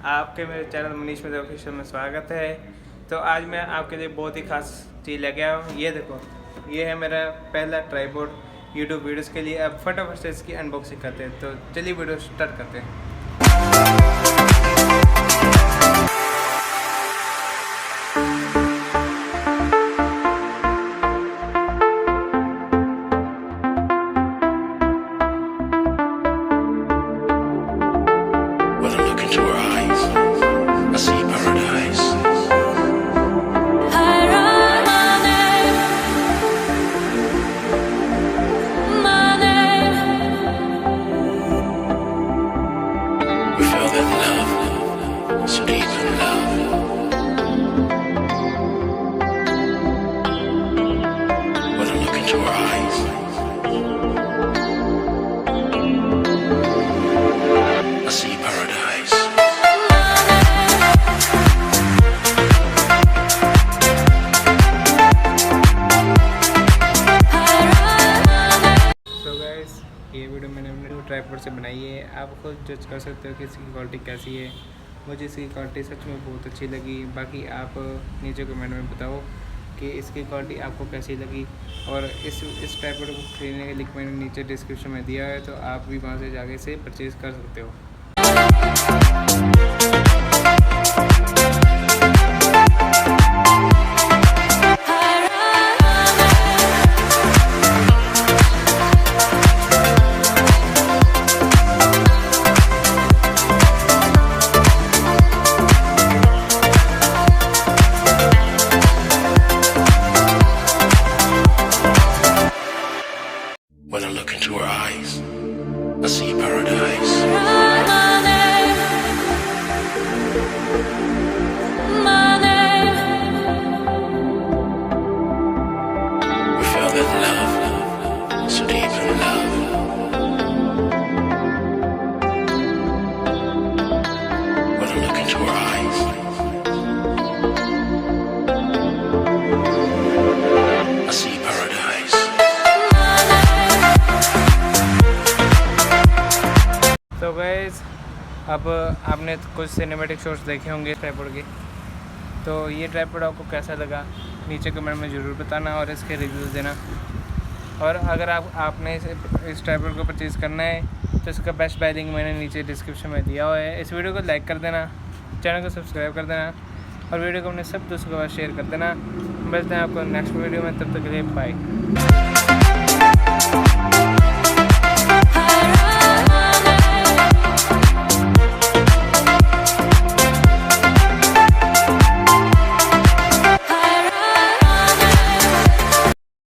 आपके मेरे channel Manish Mittal official में स्वागत है। तो आज मैं आपके लिए बहुत ही खास चीज़ लेके आया हूँ। ये देखो, ये है मेरा पहला ट्राइपॉड यूट्यूब वीडियोस के लिए। अब फटाफट से इसकी अनबॉक्सिंग करते हैं, तो चलिए वीडियो स्टार्ट करते हैं। ये वीडियो मैंने अपने ट्राइपॉड से बनाई है। आप खुद जज कर सकते हो कि इसकी क्वालिटी कैसी है। मुझे इसकी क्वालिटी सच में बहुत अच्छी लगी। बाकी आप नीचे कमेंट में बताओ कि इसकी क्वालिटी आपको कैसी लगी। और इस ट्राइपॉड को खरीदने का लिंक मैंने नीचे डिस्क्रिप्शन में दिया है, तो आप भी वहाँ से जाके इसे परचेज़ कर सकते हो। When I look into her eyes, I see paradise. We feel that love, so deep in love. When I look into her eyes, I see paradise. तो गाइस, अब आपने कुछ सिनेमैटिक शॉट्स देखे होंगे ट्राइपॉड के। तो ये ट्राइपॉड आपको कैसा लगा नीचे कमेंट में ज़रूर बताना और इसके रिव्यूज़ देना। और अगर आपने इस ट्राइपॉड को परचेज़ करना है तो इसका बेस्ट बाय लिंक मैंने नीचे डिस्क्रिप्शन में दिया हुआ है। इस वीडियो को लाइक कर देना, चैनल को सब्सक्राइब कर देना और वीडियो को अपने सब दोस्तों के पास शेयर कर देना। मिलते हैं आपको नेक्स्ट वीडियो में, तब तक के लिए बाय।